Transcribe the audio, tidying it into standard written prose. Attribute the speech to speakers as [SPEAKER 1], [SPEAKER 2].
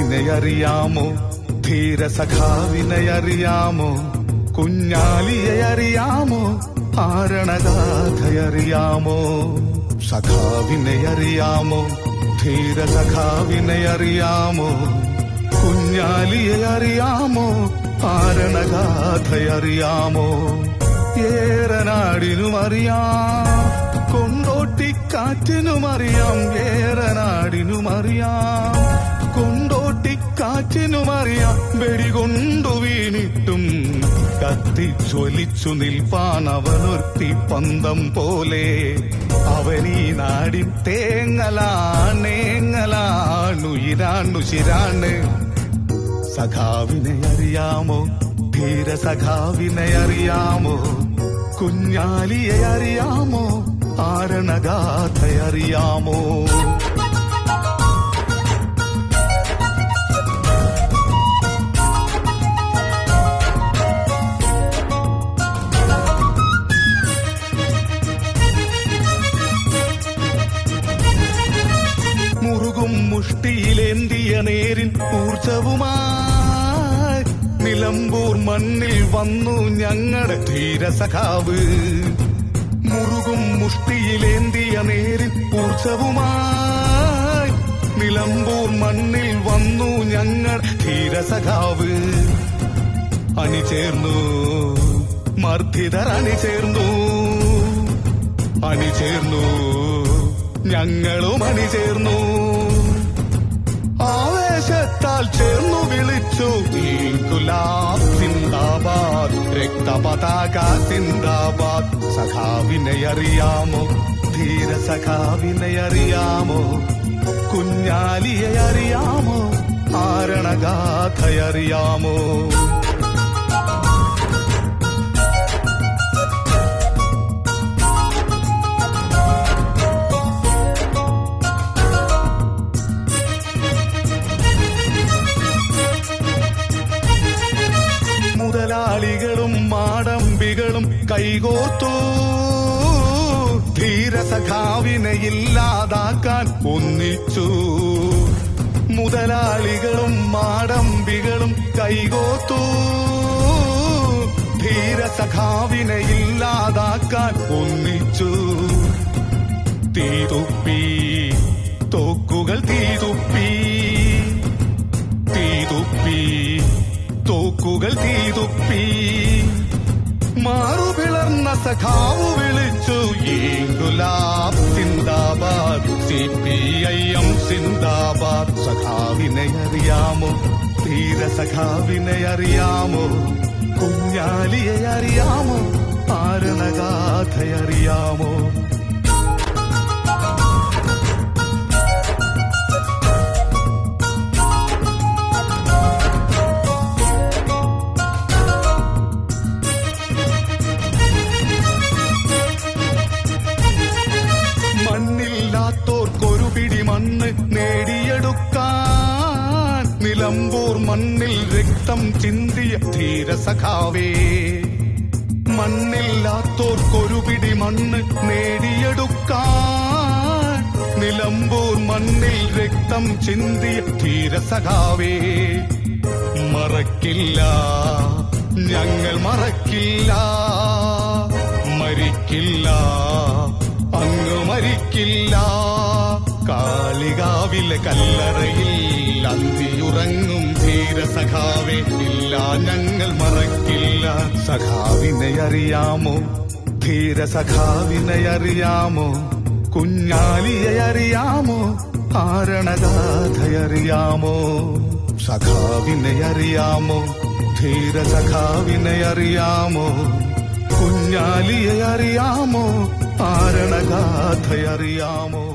[SPEAKER 1] സഖാവിനെ അറിയാമോ? ധീരസഖാവിനെ അറിയാമോ? കുഞ്ഞാലിയെ അറിയാമോ? ആരണഗാഥയറിയാമോ? സഖാവിനെ അറിയാമോ? ധീരസഖാവിനെ അറിയാമോ? കുഞ്ഞാലിയെ അറിയാമോ? ആരണഗാഥയറിയാമോ? ഏറനാടിനും അറിയാം, കൊണ്ടോട്ടിക്കാറ്റിനും അറിയാം. ഏറനാടിനും അറിയാം, കൊണ്ടോട്ടിക്കാറ്റിനും അറിയാം. വെടികൊണ്ടു വീണിട്ടും കത്തിച്ചൊലിച്ചു നിൽപ്പാൻ അവനൊരുത്തി പന്തം പോലെ. അവനീ നാടിൻ തേങ്ങലാണേങ്ങലാണുയിരാണുശിരാണ്. സഖാവിനെ അറിയാമോ? ധീരസഖാവിനെ അറിയാമോ? കുഞ്ഞാലിയെ അറിയാമോ? ആരണഗാഥയറിയാമോ? മുറുകും മുഷ്ടിയിലേന്തിയ നേരിൻ ഊർജവുമായി നിലമ്പൂർ മണ്ണിൽ വന്നു ഞങ്ങളുടെ ധീരസഖാവ്. മുറുകും മുഷ്ടിയിലേന്തിയ നേരിൻ ഊർജവുമായി നിലമ്പൂർ മണ്ണിൽ വന്നു ഞങ്ങളുടെ ധീരസഖാവ്. അണിചേർന്നു മർദ്ദിതർ, അണിചേർന്നു അണിചേർന്നു ഞങ്ങളും അണിചേർന്നു. ആവേശത്താൽ ചേർന്നു വിളിച്ചു ഇൻകുലാബ് സിന്ദാബാദ്, രക്തപതാക സിന്ദാബാദ്. സഖാവിനെ അറിയാമോ? ധീരസഖാവിനെ അറിയാമോ? കുഞ്ഞാലിയെ അറിയാമോ? ആരണഗാഥയറിയാമോ? മുതലാളികളും മാടമ്പികളും കൈകോർത്തു ധീരസഖാവിനെ ഇല്ലാതാക്കാൻ ഒന്നിച്ചു. മുതലാളികളും മാടമ്പികളും കൈകോർത്തു ധീരസഖാവിനെ ഇല്ലാതാക്കാൻ ഒന്നിച്ചു. തീതുപ്പി തോക്കുകൾ, തീതുപ്പി തീതുപ്പി തോക്കുകൾ, തീതുപ്പി. മാറുപിളർന്ന സഖാവു വിളിച്ചു ഇൻകുലാബ് സിന്ദാബാദ്, CPIM സിന്ദാബാദ്. സഖാവിനെ അറിയാമോ? ധീരസഖാവിനെ അറിയാമോ? കുഞ്ഞാലിയെ അറിയാമോ? ആരണഗാഥയറിയാമോ? മണ്ണില്ലാത്തോർക്കൊരു പിടി മണ്ണ് നേടിയെടുക്കാൻ നിലമ്പൂർ മണ്ണിൽ രക്തം ചിന്തിയ ധീരസഖാവേ. മണ്ണില്ലാത്തോർക്കൊരു പിടി മണ്ണ് നേടിയെടുക്കാൻ നിലമ്പൂർ മണ്ണിൽ രക്തം ചിന്തിയ ധീരസഖാവേ. മറക്കില്ല, ഞങ്ങൾ മറക്കില്ല, മരിക്കില്ല, അങ്ങ് മരിക്കില്ല. കാളികാവിലെ കല്ലറയിൽ അന്തിയുറങ്ങും ധീരസഖാവേ. ഇല്ല, ഞങ്ങൾ മറക്കില്ല. സഖാവിനെ അറിയാമോ? ധീരസഖാവിനെ അറിയാമോ? കുഞ്ഞാലിയെ അറിയാമോ? ആരണഗാഥയറിയാമോ? സഖാവിനെ അറിയാമോ? ധീരസഖാവിനെ അറിയാമോ? കുഞ്ഞാലിയെ അറിയാമോ? ആരണഗാഥയറിയാമോ?